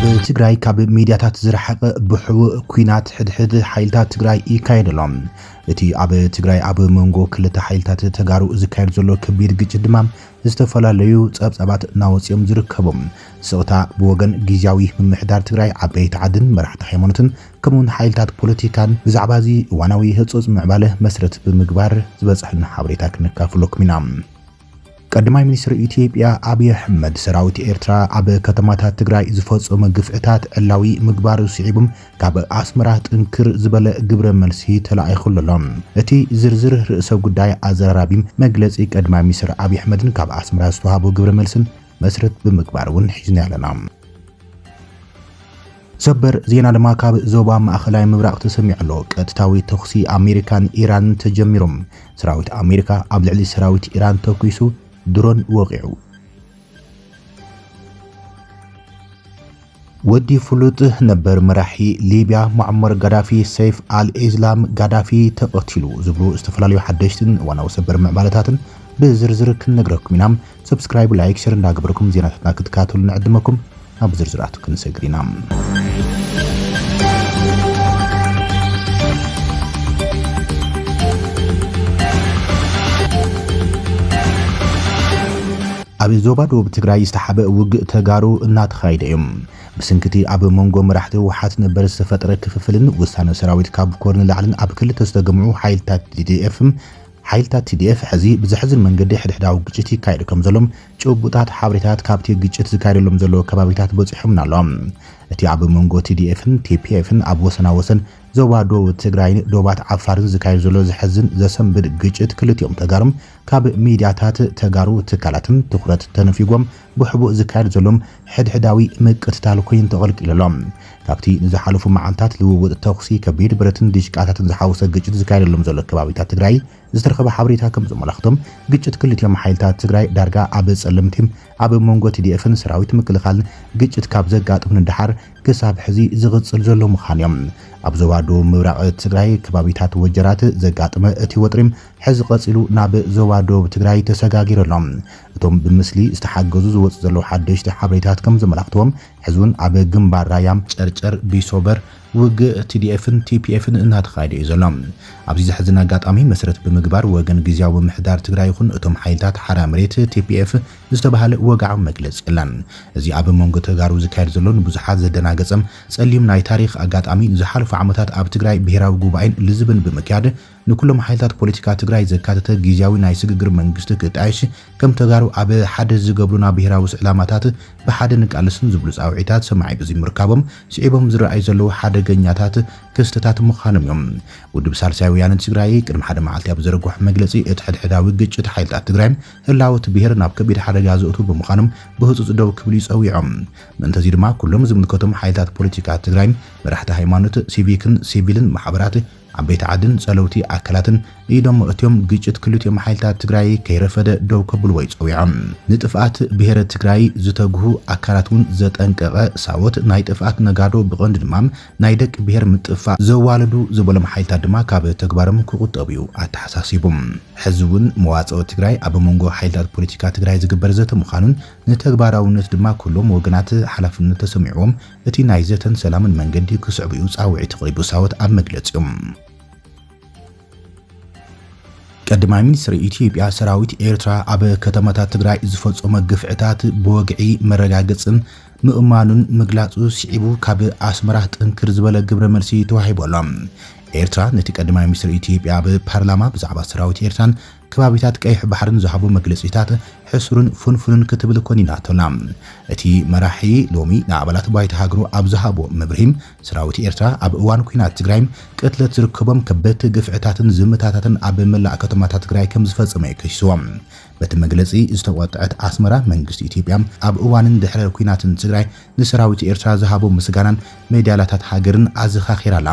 ኣብ ትግራይ ካብ ሚድያታት ዝረሓቐ ብሕቡእ ኩናት ሕድሕድ ሓይልታት ትግራይ ይካየደሎም። እቲ ኣብ ትግራይ ኣብ መንጎ ክልተ ሓይልታት ተጋሩ ዝካየድ ዘሎ ከቢድ ግጭት ድማ ዝተፈላለዩ ጸብጻባት እናወጽኦም ዝርከቦም ስቕታ ብወገን ጊዜያዊ ምምሕዳር ትግራይ ዓበይቲ ዓድን መራሕቲ ሃይማኖትን ከምኡውን ሓይልታት ፖለቲካን ብዛዕባ እዚ እዋናዊ ህጹጽ ምዕባለ መስረት ብምግባር ዝበጽሕና ሓበሬታ ክንካፍለኩም ኢና። ቀዳማይ ሚኒስትር ኢትዮጵያ አብይ አሕመድ ሰራዊት ኤርትራ ኣብ ከተማታት ትግራይ ዝፈጸመ ግፍዕታት ዕላዊ ምግባር ስዒቦም ካብ ኣስመራ ጥንክር ዝበለ ግብረ መልሲ ተላኢኹሎም። እቲ ዝርዝር ርእሰ ጉዳይ ኣዘራራቢም መግለጺ ቀዳማይ ሚኒስትር አብይ አሕመድን ካብ ኣስመራ ዝተዋሃቦ ግብረ መልስን መስረት ብምግባር እውን ሒዝና ኣለና። ሰበር ዜና ድማ ካብ ዞባ ማእኸላይ ምብራቕ ተሰሚዑ ኣሎ። ቀጥታዊ ተኹሲ ኣሜሪካን ኢራንን ተጀሚሮም። ሰራዊት ኣሜሪካ ኣብ ልዕሊ ሰራዊት ኢራን ተኩሱ ድሮን ወቂዑ። ወዲ ፍሉጥ ነበር መራሒ ሊብያ ሙዓመር ጋዳፊ ሰይፍ አልኢስላም ጋዳፊ ተቐቲሉ ዝብሉ ዝተፈላለዩ ሓደሽትን ዋናው ሰበር ምዕባለታትን ብዝርዝር ክንነግረኩም ኢና። ሰብስክራይብ፣ ላይክ፣ ሼር እንዳገበርኩም ዜናታትና ክትከታተሉ ንዕድመኩም። ኣብ ዝርዝራቱ ክንሰግር ኢና። ኣብ ዞባ ደቡብ ትግራይ ዝተሓበ ውግእ ተጋሩ እናተኻየደ እዩ። ብስንክቲ ኣብ መንጎ መራሕቲ ህወሓት ነበር ዝተፈጠረ ክፍፍልን ውሳነ ሰራዊት ካብ ኮርን ላዕልን ኣብ ክልተ ዝተገምዑ ሓይልታት TDF ሕዚ ብዝሕዝን መንገዲ ሕድሕዳዊ ግጭት ይካየድ ከም ዘሎም ጭቡጣት ሓበሬታት ካብቲ ግጭት ዝካየደሎም ዘሎ ከባቢታት በፂሖም ኣሎም። እቲ ኣብ መንጎ TDFን TPFን ኣብ ወሰናወሰን ዞባ ደቡብ ትግራይን ዶባት ዓፋርን ዝካየድ ዘሎ ዝሕዝን ዘሰንብድ ግጭት ክልቲኦም ተጋሩም ካብ ሚድያታት ተጋሩ ትካላትን ትኩረት ተነፊጎም ብሕቡእ ዝካየድ ዘሎም ሕድሕዳዊ ምቅትታል ኮይኑ ተቐልቂሎም። ካብቲ ንዝሓለፉ መዓልታት ልውውጥ ተኹሲ ከቢድ ብረትን ዲሽቃታትን ዝሓወሰ ግጭት ዝካየደሎም ዘሎ ከባቢታት ትግራይ ዝተረኸበ ሓበሬታ ከም ዘመላኽቶም ግጭት ክልቲኦም ሓይልታት ትግራይ ዳርጋ ኣብ ጸለምቲም ኣብ መንጎ TDFን ሰራዊት ምክልኻልን ግጭት ካብ ዘጋጥም ንድሓር ክሳብ ሕዚ ዝቕጽል ዘሎ ምዃኖም። ኣብ ዞባ ደቡብ ምብራቕ ትግራይ ከባቢታት ወጀራት ዘጋጥመ እቲ ወጥሪም ሕዚ ቀፂሉ ናብ ዞባ ደቡብ ትግራይ ተሰጋጊረሎም። እቶም ብምስሊ ዝተሓገዙ ዝወጽ ዘለዉ ሓደሽቲ ሓበሬታት ከም ዘመላኽትዎም ሕዚ እውን ኣብ ግንባር ራያም ጨርጨር ቢሶበር ውግእ TDFን TPFን እናተኻየደ እዩ ዘሎ። ኣብዚ ዝሕዝን ኣጋጣሚ መሰረት ብምግባር ወገን ጊዜያዊ ምምሕዳር ትግራይ ይኹን እቶም ሓይልታት ሓራ መሬት TPF ዝተባሃለ ወጋዓዊ መግለፂ የለን። እዚ ኣብ መንጎ ተጋሩ ዝካየድ ዘሎ ንብዙሓት ዘደናገፀም ጸሊም ናይ ታሪክ ኣጋጣሚ ዝሓለፉ ዓመታት ኣብ ትግራይ ብሄራዊ ጉባኤን ልዝብን ብምክያድ ንኩሎም ሓይልታት ፖለቲካ ትግራይ ዘካተተ ጊዜያዊ ናይ ስግግር መንግስቲ ክጣይሽ ከም ተጋሩ ኣብ ሓደ ዝገብሩና ብሄራዊ ዕላማታት ብሓደ ንቃልስን ዝብሉ ጻውዒታት ሰማዒ ብዚ ምርካቦም ስዒቦም ዝረኣዩ ዘለዉ ሓደገኛታት ክስተታት ምዃኖም እዮም። ውድብ ሳልሳይ ወያነ ትግራይ ቅድሚ ሓደ መዓልቲ ኣብ ዘረግሖ መግለጺ እቲ ሕድሕዳዊ ግጭት ሓይልታት ትግራይ ህላወት ብሄር ናብ ከቢድ ሓደጋ ዘእቱ ብምዃኖም ብህፁፅ ደው ክብሉ ይጸዊዖም። ምእንተዚ ድማ ኩሎም ዝምልከቶም ሓይልታት ፖለቲካ ትግራይ መራሕቲ ሃይማኖት፣ ሲቪልን ማሕበራት ዓበይቲ ዓድን ጸለውቲ ኣካላትን ኢዶም እትዮም ግጭት ክልቲኦም ሓይልታት ትግራይ ከይረፈደ ደው ከብልዎ ይጸዊዖም። ንጥፍኣት ብሄረ ትግራይ ዝተግሁ ኣካላት እውን ዘጠንቀቐ ሳወት ናይ ጥፍኣት ነጋዶ ብቐንዲ ድማ ናይ ደቂ ብሄር ምጥፋእ ዘዋለዱ ዝበሎም ሓይልታት ድማ ካብ ተግባሮም ክቁጠቡ እዩ ኣተሓሳሲቦም። ሕዚ እውን መዋጽኦ ትግራይ ኣብ መንጎ ሓይልታት ፖለቲካ ትግራይ ዝግበር ዘተ ምዃኑን ንተግባራውነት ድማ ኩሎም ወገናት ሓላፍነት ተሰሚዕዎም እቲ ናይ ዘተን ሰላምን መንገዲ ክስዕቡ እዩ ጻውዒት ቅሪቡ ሳወት ኣብ መግለጺኦም። ቀዳማይ ሚኒስትር ኢትዮጵያ ሰራዊት ኤርትራ ኣብ ከተማታት ትግራይ ዝፈጸመ ግፍዕታት ብወግዒ መረጋገጽን ምእማኑን ምግላጹ ስዒቡ ካብ ኣስመራ ጥንክር ዝበለ ግብረ መልሲ ተዋሂቦሎም። ኤርትራ ነቲ ቀዳማይ ሚኒስትር ኢትዮጵያ ኣብ ፓርላማ ብዛዕባ ሰራዊት ኤርትራን ከባቢታት ቀይሕ ባሕርን ዝሃቦ መግለጺታት ሕሱርን ፍንፍንን ክትብል ኮኒና ተላ። እቲ መራሒ ሎሚ ንኣባላት ባይታ ሃገሩ ኣብ ዝሃቦ መብርሂም ሰራዊት ኤርትራ ኣብ እዋን ኩናት ትግራይ ቅትለት ዝርከቦም ከበድቲ ግፍዕታትን ዝምታታትን ኣብ መላእ ከተማታት ትግራይ ከም ዝፈጸመ ይከሲሶም። በቲ መግለጺ ዝተቆጥዐት ኣስመራ መንግስቲ ኢትዮጵያ ኣብ እዋንን ድሕረ ኩናትን ትግራይ ንሰራዊት ኤርትራ ዝሃቦ ምስጋናን ሜዳልያታት ሃገርን ኣዘኻኺራላ።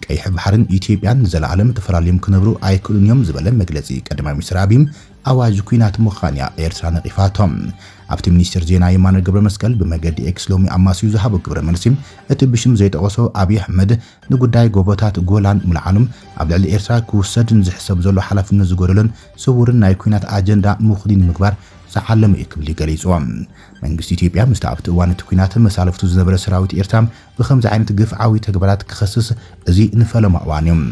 ቀይሕ ባሕርን ኢትዮጵያን ዘለዓለም ተፈላለዮም ክነብሩ ኣይክእሉን እዮም ዝበለ መግለጺ ቀዳማይ ሚኒስትር አብይም ኣዋጅ ኩናት ምዃንያ ኤርትራ ነቒፋቶም። ኣብቲ ሚኒስትር ዜና የማነ ገብረ መስቀል ብመገዲ ኤክስ ሎሚ ኣማስዩ ዝሃቦ ግብረ መልሲ እቲ ብሽም ዘይጠቐሶ አብይ አሕመድ ንጉዳይ ጎቦታት ጎላን ምልዓሎም ኣብ ልዕሊ ኤርትራ ክውሰድን ዝሕሰብ ዘሎ ሓላፍነት ዝጎደሎን ስውርን ናይ ኩናት ኣጀንዳ ምኽዲን ምግባር ዝዓለመ ይክብል ገሊጽዎም መንግስቲ ኢትዮጵያ ምስተኣብቲ እዋን ኩናት መሳለፍቱ ዝነበረ ሰራዊት ኤርትራ ብከምዚ ዓይነት ግፍዓዊ ተግባራት ክኸስስ እዚ ንፈለማ እዋንዮም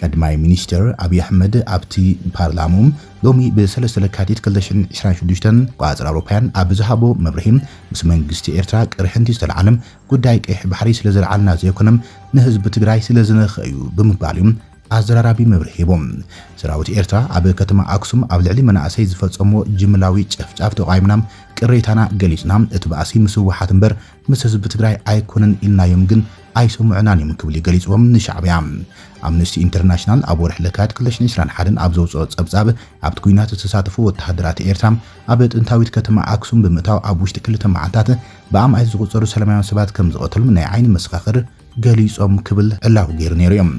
ቀድማይ ሚኒስትር አብይ አሕመድ ኣብቲ ፓርላማም ሎሚ ብ3 ለካቲት 2026 ቋጽር አውሮፓውያን ኣብ ዝሃቦ መብርሂ ምስ መንግስቲ ኤርትራ ቅርሕንቲ ዝተለዓለም ጉዳይ ቀይሕ ባሕሪ ስለ ዘለዓልና ዘይኮነም ንህዝቢ ትግራይ ስለ ዝነኽዩ ብምባልዮም ኣዘራራቢ መብርሂቦም ሰራዊት ኤርትራ ኣብ ከተማ አክሱም ኣብ ልዕሊ መናእሰይ ዝፈጸሞ ጅምላዊ ጨፍጫፍ ተቃይምናም ቅሬታና ገሊጽና እቲ ባእሲ ምስ ወሓት እምበር ምስ ህዝቢ ትግራይ ኣይኮነን ኢልናዮም ግን ኣይሰምዑናን እዮም ክብል ገሊጽዎም ንሻዕብያ አምነስቲ ኢንተርናሽናል ኣብ ወርሒ ለካቲት 2021 ኣብ ዘውፅኦ ጸብጻብ ኣብቲ ኩናት ዝተሳተፉ ወተሃደራት ኤርትራ ኣብ ጥንታዊት ከተማ አክሱም ብምእታው ኣብ ውሽጢ ክልተ መዓልታት ብኣምዓይ ዝቁጸሩ ሰላማውያን ሰባት ከም ዝቐተሉም ናይ ዓይኒ መስኻኽር ገሊጾም ክብል ዕላው ገይሩ ነይሮም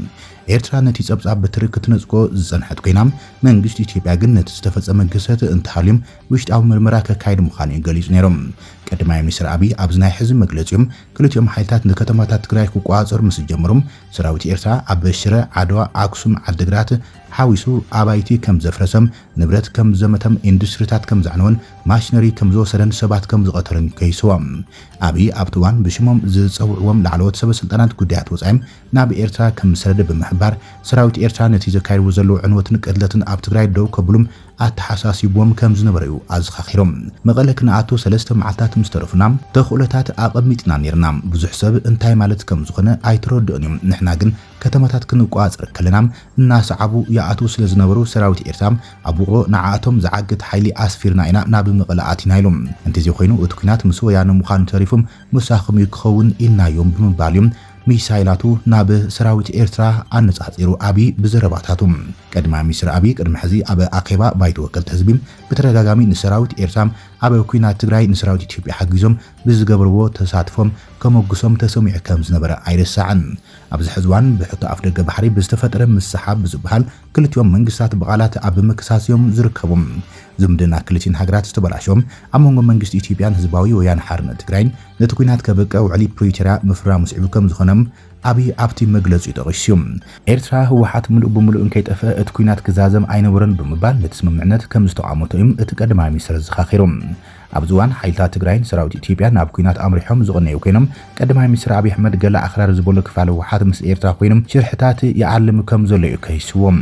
ኤርትራ ነቲ ጸብጻብ በትሪ ክትነጽቆ ዝጸንሐት ኮይናም መንግስቲ ኢትዮጵያ ግን ነቲ ዝተፈጸመ ግሰት እንተሃልዮም ውሽጣዊ ምርመራ ከካይድ ምዃኑ ገሊጹ ነይሮም ቀዳማይ ሚኒስትር አብይ ኣብ ዝናይ ሕዚ መግለጺኦም ክልቲኦም ሓይልታት ንከተማታት ትግራይ ክቋጸሩ ምስ ጀመሮም ሰራዊት ኤርትራ ኣብ ሽረ ዓድዋ አክሱም ዓድግራት ሓዊሱ ኣባይቲ ከም ዘፍረሰም ንብረት ከም ዘመተም ኢንዱስትሪታት ከም ዛዕነውን ማሽነሪ ከም ዝወሰደን ሰባት ከም ዝቐተለን ከይስዎም አብይ ኣብ ትዋን ብሽሞም ዝጸውዕዎም ላዕለዎት ሰበስልጣናት ጉዳያት ወጻይም ናብ ኤርትራ ከም ሰረደ ብምሕባር ሰራዊት ኤርትራ ነቲ ዘካይድዎ ዘሎ ዕንወትን ቅድለትን ኣብ ትግራይ ደው ከብሉም ኣተሓሳሲቦም ከም ዝነበሩ ኣዝኻኺሮም መቐለ ክነኣቱ 3 መዓልታት ምስተረፉና ተኽእሎታት ኣቐሚጥና ነርና ብዙሕ ሰብ እንታይ ማለት ከም ዝኾነ ኣይተረድኡን እዮም ንሕና ግን ከተማታት ክንቋጽር ከለና እናሰዓቡ ያኣቱ ስለ ዝነበሩ ሰራዊት ኤርትራ ኣብቆ ንዓኣቶም ዝዓግት ሓይሊ ኣስፊርና ኢና ናብ መቐለ ኣቲና ኢሎም እንተዚ ኮይኑ እቲ ኩናት ምስ ወያነ ምዃኑ ተሪፎም መሳኸም ይክኸውን ኢልናዮም ብምባልዮም ሚሳይላቱ ናብ ሰራዊት ኤርትራ ኣነጻጺሩ አብይ ብዘረባታቱም ቀድማይ ሚኒስትር አብይ ቅድሚ ሕዚ ኣብ ኣኼባ ባይቶ ወከልቲ ህዝቢ ብተደጋጋሚ ንሰራዊት ኤርትራ ኣብ ኩናት ትግራይ ንሰራዊት ኢትዮጵያ ሓጊዞም ብዝገበርዎ ተሳትፎም ከመጉሶም ተሰሚዑ ከም ዝነበረ ኣይረሳዕን ኣብዚ ሕዝዋን ብሕቶ ኣፍ ደገ ባሕሪ ብዝተፈጠረ ምስሓብ ዝብሃል ክልቲኦም መንግስታት በቃላት ኣብ መከሳስዮም ዝርከቡም ዝምድና ክልቲን ሃገራት ዝተበላሾም ኣብ መንጎ መንግስቲ ኢትዮጵያን ህዝባዊ ወያነ ሓርነት ትግራይን ነቲ ኩናት ከበቀ ውዕሊ ፕሪቶሪያ ምፍራም ስዒቡ ከም ዝኾነም አብይ ኣብቲ መግለጹ ይጠቕሱም ኤርትራ ህወሓት ምሉእ ብምሉእ እንከይጠፈ እቲ ኩናት ክዛዘም ኣይነበረን ብምባል ነቲ ስምምዕነት ከም ዝተቃመቶ እዮም እቲ ቀዳማይ ሚኒስትር ዝኻኺሮም ኣብ ዝዋን ሓይልታት ትግራይን ሰራዊት ኢትዮጵያ ናብ ኩናት ኣምሪሖም ዝቕነዩ ኮይኖም ቀዳማይ ሚኒስትር አብይ አሕመድ ገለ ኣኽራር ዝበሉ ክፋል ህወሓት ምስ ኤርትራ ኮይኖም ሽርሕታት ይዓልም ከም ዘሎ እዩ ከይስዎም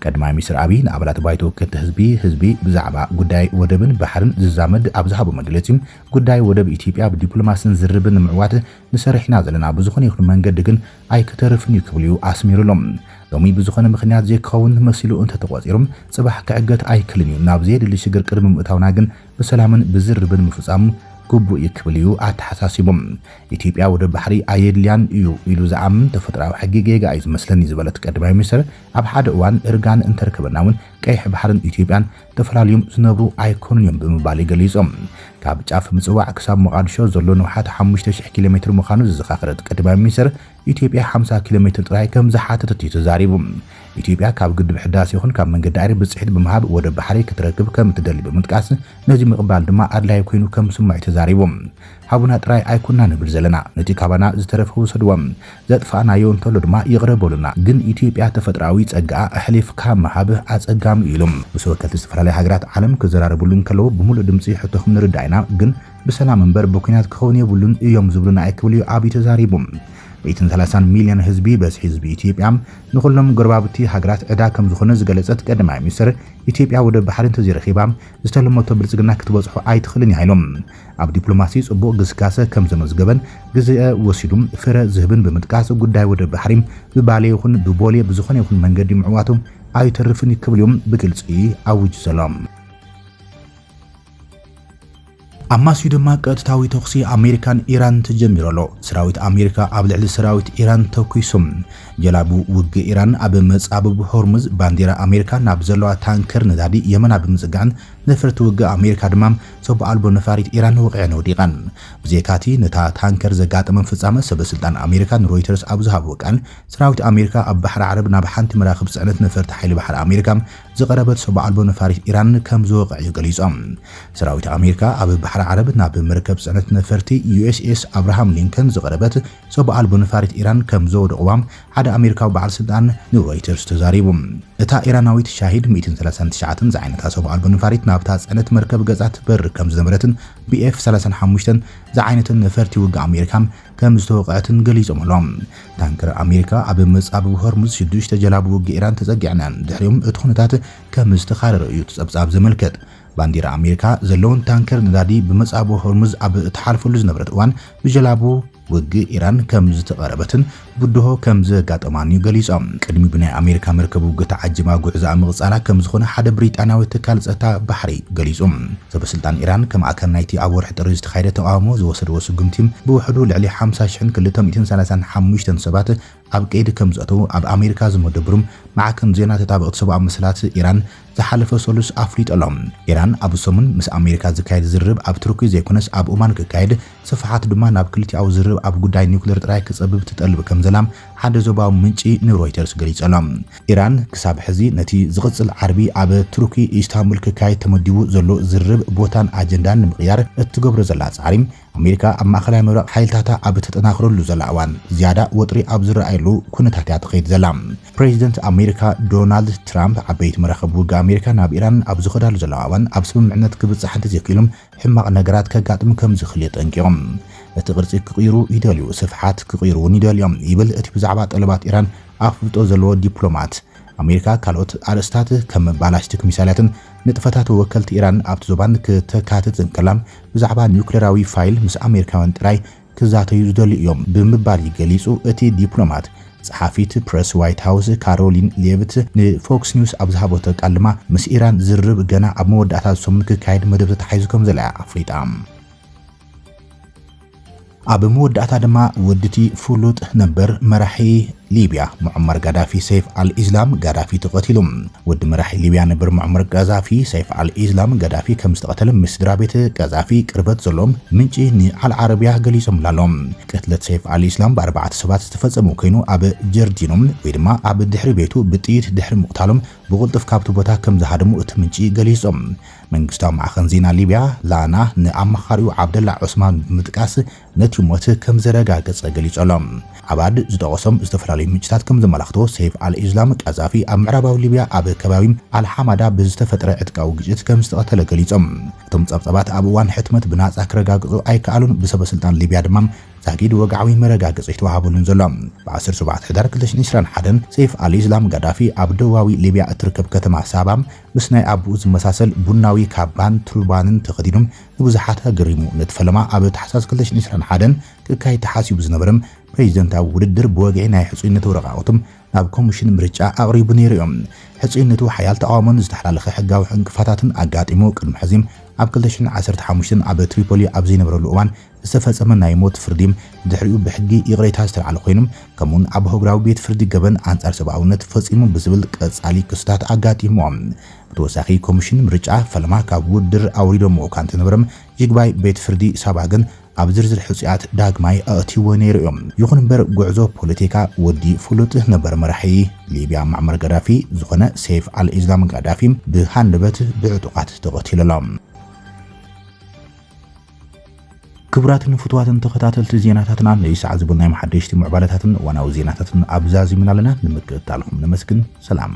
ቀዳማይ ሚኒስትር አብይ ንኣባላት ባይቶ ወከልቲ ህዝቢ ብዛዕባ ጉዳይ ወደብን ባሕርን ዝዛመድ ኣብ ዝሃቦ መግለጺ ጉዳይ ወደብ ኢትዮጵያ ብዲፕሎማስን ዝርብን ንምዕዋት ንሰርሕና ዘለና ብዝኾነ ይኹን መንገዲ ግን ኣይክተርፍን ይክብሉ ኣስሚሩሎም ሎሚ ብዝኾነ ምኽንያት ዘይክኸውን መሲሉ እንተተቆፂሮም ጽባሕ ክዕገት ኣይክልን እዩ ናብ ዘየድሊ ሽግር ቅድሚ ምእታውና ግን ብሰላምን ብዝርብን ምፍጻሙ ግቡእ ይክብል እዩ ኣተሓሳሲቦም ኢትዮጵያ ወደ ባሕሪ ኣየድልያን እዩ ኢሉ ዝኣምን ተፈጥራዊ ሕጊ ጌጋ እዩ ዝመስለኒ ዝበለት ቀዳማይ ሚኒስትር ኣብ ሓደ እዋን እርጋን እንተርከበና እውን ቀይሕ ባሕርን ኢትዮጵያን ተፈላልዮም ዝነብሩ ኣይኮኑን እዮም ብምባል ገሊጾም ካብ ጫፍ ምጽዋዕ ክሳብ መቃድሾ ዘሎ ንውሓት 5000 ኪሎ ሜትር ምዃኑ ዝዘኻኽረት ቀዳማይ ሚኒስትር ኢትዮጵያ 50 ኪሎ ሜትር ጥራይ ከም ዝሓተተት እዩ ተዛሪቡ ኢትዮጵያ ካብ ግድብ ሕዳሴ ይኹን ካብ መንገዲ ኣየር ብጽሒት ብምሃብ ወደ ባሕሪ ክትረክብ ከም ትደሊ ብምጥቃስ ነዚ ምቕባል ድማ ኣድላይ ኮይኑ ከም ስምዒት ተዛሪቦም ሃቡና ጥራይ ኣይኩና ንብል ዘለና ነቲ ካባና ዝተረፈ ውሰድዎም ዘጥፋናዮ እንተሎ ድማ ይቕረበሉና ግን ኢትዮጵያ ተፈጥራዊ ጸጋ ኣሕሊፍካ መሃብ ኣጸጋሚ ኢሎም ብሰወከልቲ ዝተፈላለዩ ሃገራት ዓለም ክዘራረቡሉን ከለዎ ብምሉእ ድምፂ ሕቶኹም ንርዳእና ግን ብሰላም እምበር ብኩናት ክኸውን የብሉን እዮም ዝብሉና ኣይክብሉ አብይ ተዛሪቦም 30 ሚሊዮን ህዝቢ በስ ህዝቢ ኢትዮጵያ ንኹሎም ጎረባብቲ ሃገራት ዕዳ ከም ዝኾነ ዝገለጸት ቀዳማይ ሚኒስትር ኢትዮጵያ ወደ ባሕርን ተዝረኺባ ዝተለመቶ ብልጽግና ክትበጽሖ ኣይትኽልን ይሃሎም ኣብ ዲፕሎማሲ ጽቡቕ ግስጋሰ ከም ዘመዝገበን ግዜ ወሲዱ ፍረ ዝህብን ብምጥቃስ ጉዳይ ወደ ባሕሪ ብባሌ ይኹን ብቦሌ ብዝኾነ ይኹን መንገዲ ምዕዋቱ ኣይተርፍን ይክብልዮም ብግልጽ ኣውጅ ሰላም አማሲ ድማ ቀጥታዊ ተኽሲ አሜሪካን ኢራን ተጀሚረሎ ሰራዊት አሜሪካ ኣብ ልዕሊ ሰራዊት ኢራን ተኩይሶም ጀላቡ ውግ ኢራን ኣብ መጻብብ ሆርሙዝ ባንዴራ አሜሪካ ናብ ዘለዋ ታንከር ነዳዲ የመን ኣብ ምጽጋን ነፈርቲ ውግ አሜሪካ ድማ ሰብ ኣልቦ ነፋሪት ኢራን ወቂዕን ወዲቃን ብዘካቲ ነታ ታንከር ዘጋጠመን ፍጻመ ሰበስልጣን አሜሪካን ሮይተርስ ኣብ ዝሃቦ ቃል ሰራዊት አሜሪካ ኣብ ባሕሪ ዓረብ ናብ ሓንቲ መራኽብ ጽዕነት ነፈርቲ ሓይሊ ባሕሪ አሜሪካ ዝቀረበት ሰብ ኣልቦ ነፋሪት ኢራን ከም ዝወቅዕ ገሊጾም ሰራዊት አሜሪካ ኣብ ባሕሪ ባሕሪ ዓረብ ናብ መርከብ ጽዕነት ነፈርቲ USS አብርሃም ሊንከን ዝቐረበት ሰብኣዊ ኣልቦ ነፋሪት ኢራን ከም ዘወደቑዋም ሓደ ኣሜሪካዊ በዓል ስልጣን ንሮይተርስ ተዛሪቡ። እታ ኢራናዊት ሻሂድ 139 ዝዓይነታ ሰብኣዊ ኣልቦ ነፋሪት ናብታ ጽዕነት መርከብ ገጻት በር ከም ዝነበረትን BF-35 ዝዓይነትን ነፈርቲ ውግእ ኣሜሪካ ከም ዝተወቕዐትን ገሊጾም ኣሎም። ታንከር ኣሜሪካ ኣብ ምጽኣብ ሆርሙዝ 6 ጀላቡ ውግእ ኢራን ተጸጊዐናን ድሕሪኦም እቲ ኩነታት ከም ዝተኻረረ እዩ ተጸብጻብ ዘመልከት። ባንዲራ ኣሜሪካ ዘለውን ታንከር ነዳዲ ብመጻብ ሆርሙዝ ኣብ እትሓልፈሉ ዝነበረት እዋን ብጀላቡ ውግእ ኢራን ከም ዝተቐረበትን ብድሆ ከም ዘጋጠማን ገሊጾም። ቅድሚ ብናይ ኣሜሪካ መርከብ ውግእ ተዓጂባ ጉዕዛ ምቕጻላ ከም ዝኾነ ሓደ ብሪጣንያዊ ትካል ጸጥታ ባሕሪ ገሊጾም። ሰበስልጣን ኢራን ከም ኣካል ናይቲ ኣብ ወርሒ ጥሪ ዝተኻየደ ተቃውሞ ዝወሰድዎ ስጉምቲ ብውሕዱ ልዕሊ 50,235 ሰባት ኣብ ቀይዲ ከም ዘእተው ኣብ ኣሜሪካ ዝመደብሩም ማዕከን ዜና ተጣበቕቲ ሰብኣዊ ምስላት ኢራን ዝሓለፈ ሰሉስ ኣፍሊጦሎም። ኢራን ኣብ ሰሙን ምስ ኣሜሪካ ዝካየድ ዝርብ ኣብ ቱርኪ ዘይኮነስ ኣብ ኦማን ክካየድ ስፍሓት ድማ ናብ ክልቲኣዊ ዝርብ ኣብ ጉዳይ ኒውክሌር ጥራይ ክጸብብ ትጠልብ ከም ዘላ ሓደ ዞባዊ ምንጪ ንሮይተርስ ገሊጾሎም። ኢራን ክሳብ ሕዚ ነቲ ዝቕጽል ዓርቢ ኣብ ቱርኪ ኢስታንቡል ክካየድ ተመዲቡ ዘሎ ዝርብ ቦታን ኣጀንዳን ንምቕያር እትገብሮ ዘላ ጻዕሪ ኣሜሪካ ኣብ ማእኸላይ ምብራቕ ሓይልታታ ኣብ ተጠናኽረሉ ዘላ እዋን ዝያዳ ወጥሪ ኣብ ዝረኣየሉ ኩነታት እያ ትኸይድ ዘላ። ፕሬዚደንት ኣሜሪካ ዶናልድ ትራምፕ ዓበይቲ መራኸቢ ውግእ ኣሜሪካ ናብ ኢራን ኣብ ዝኸዳሉ ዘለዋ እዋን ኣብ ስምምዕነት ክብፅሕ እንተዘይክኢሎም ሕማቕ ነገራት ከጋጥም ከም ዝኽእል ጠንቂቖም። እቲ ቅርጺ ክቕይሩ ይደልዩ፣ ስፍሓት ክቕይሩ እውን ይደልዮም ይብል እቲ ብዛዕባ ጠለባት ኢራን ኣፍልጦ ዘለዎ ዲፕሎማት። ኣሜሪካ ካልኦት ኣርእስታት ከም ባላስቲክ ሚሳይላትን ንጥፈታት ወከልቲ ኢራን ኣብቲ ዞባን ከተካትት እንከላም ብዛዕባ ኒውክሌራዊ ፋይል ምስ ኣሜሪካውያን ጥራይ ክዛተዩ ዝደልዩ እዮም ብምባል ይገሊጹ። እቲ ዲፕሎማት ጸሓፊት ፕሬስ ዋይት ሃውስ ካሮሊን ሌቪት ንፎክስ ኒውስ ኣብ ዝሃቦቶ ቃል ድማ ምስ ኢራን ዝርብ ገና ኣብ መወዳእታ ሰሙን ክካየድ መደብ ተታሒዙ ከም ዘላ ኣፍሊጣ። ኣብ መወዳእታ ድማ ወድቲ ፍሉጥ ነበር መራሒ ሊብያ ሙዕመር ጋዳፊ ሰይፍ አልኢስላም ጋዳፊ ተቀቲሉ። ወዲ መራሒ ሊብያ ነበር ሙዕመር ጋዛፊ ሰይፍ አልኢስላም ጋዳፊ ከም ዝተቀተለ ምስ ስድራ ቤት ጋዛፊ ቅርበት ዘሎም ምንጪ ንአልዓረቢያ ገሊጾም ኣሎም። ቅትለት ሰይፍ አልኢስላም ብ4 ሰባት ዝተፈጸሙ ኮይኑ ኣብ ጀርዲኖም ወይ ድማ ኣብ ድሕሪ ቤቱ ብጥይት ድሕሪ ምቕታሎም ብቁልጥፍ ካብቲ ቦታ ከም ዝሃደሙ እቲ ምንጪ ገሊጾም። መንግስታዊ ማዕኸን ዜና ሊብያ ላና ንኣማኻሪኡ ዓብደላ ዑስማን ብምጥቃስ ነቲ ሞት ከም ዘረጋገጸ ገሊጾሎም። ዓባድ ዝጠቐሶም ዝተፈላለዩ ምንጭታት ከም ዘመላኽቶ ሰይፍ አልኢስላም ጋዛፊ ኣብ ምዕራባዊ ሊብያ ኣብ ከባቢ አልሐማዳ ብዝተፈጠረ ዕጥቃዊ ግጭት ከም ዝተቐተለ ገሊጾም። እቶም ጸብጻባት ኣብ እዋን ሕትመት ብናጻ ክረጋግጹ ኣይከኣሉን። ብሰበስልጣን ሊብያ ድማ ዛጊድ ወግዓዊ መረጋገፂ ተዋሃቡልን ዘሎ። ብ17 ሕዳር 2021 ሰይፍ አልኢስላም ጋዳፊ ኣብ ደቡባዊ ሊብያ እትርከብ ከተማ ሳባም ምስ ናይ ኣቡኡ ዝመሳሰል ቡናዊ ካባን ቱርባንን ተኸዲኖም ንብዙሓት ገሪሙ ነቲ ፈለማ ኣብ ታሕሳስ 2021 ክካየድ ተሓሲቡ ዝነበረም ፕሬዚደንታዊ ውድድር ብወግዒ ናይ ሕጹይነት ወረቓቕቶም ናብ ኮሚሽን ምርጫ ኣቕሪቡ ነይሩ እዮም። ሕጹይነቱ ሓያል ተቃውሞን ዝተሓላለኸ ሕጋዊ እንቅፋታትን ኣጋጢሙ ቅድሚ ሕዚም ኣብ 2015 ኣብ ትሪፖሊ ኣብ ዘይነበረሉ እዋን ዝተፈጸመ ናይ ሞት ፍርዲም ድሕሪኡ ብሕጊ ይቕሬታ ዝተልዓለ ኮይኖም ከምኡን ኣብ ህጉራዊ ቤት ፍርዲ ገበን ኣንጻር ሰብኣውነት ፈጺሙ ብዝብል ቀጻሊ ክስታት ኣጋጢሞም። ብተወሳኺ ኮሚሽን ምርጫ ፈለማ ካብ ውድድር ኣውሪዶም እኳ እንተነበረም ይግባይ ቤት ፍርዲ ሳባ ግን ኣብ ዝርዝር ሕጹያት ዳግማይ ኣእትይዎ ነይሩ እዮም። ይኹን እምበር ጉዕዞ ፖለቲካ ወዲ ፍሉጥ ነበር መራሒ ሊብያ ሙዕመር ጋዳፊ ዝኾነ ሰይፍ አልኢስላም ጋዳፊ ብሃንደበት ብዕጡቓት ተቐቲሎም። ክቡራትን ፍትዋትን ተኸታተልቲ ዜናታትና ንይስዓ ዝብል ናይ መሓደሽቲ ምዕባለታትን ዋናዊ ዜናታትን ኣብዛዚምና ኣለና። ንምክትታልኩም ነመስግን። ሰላም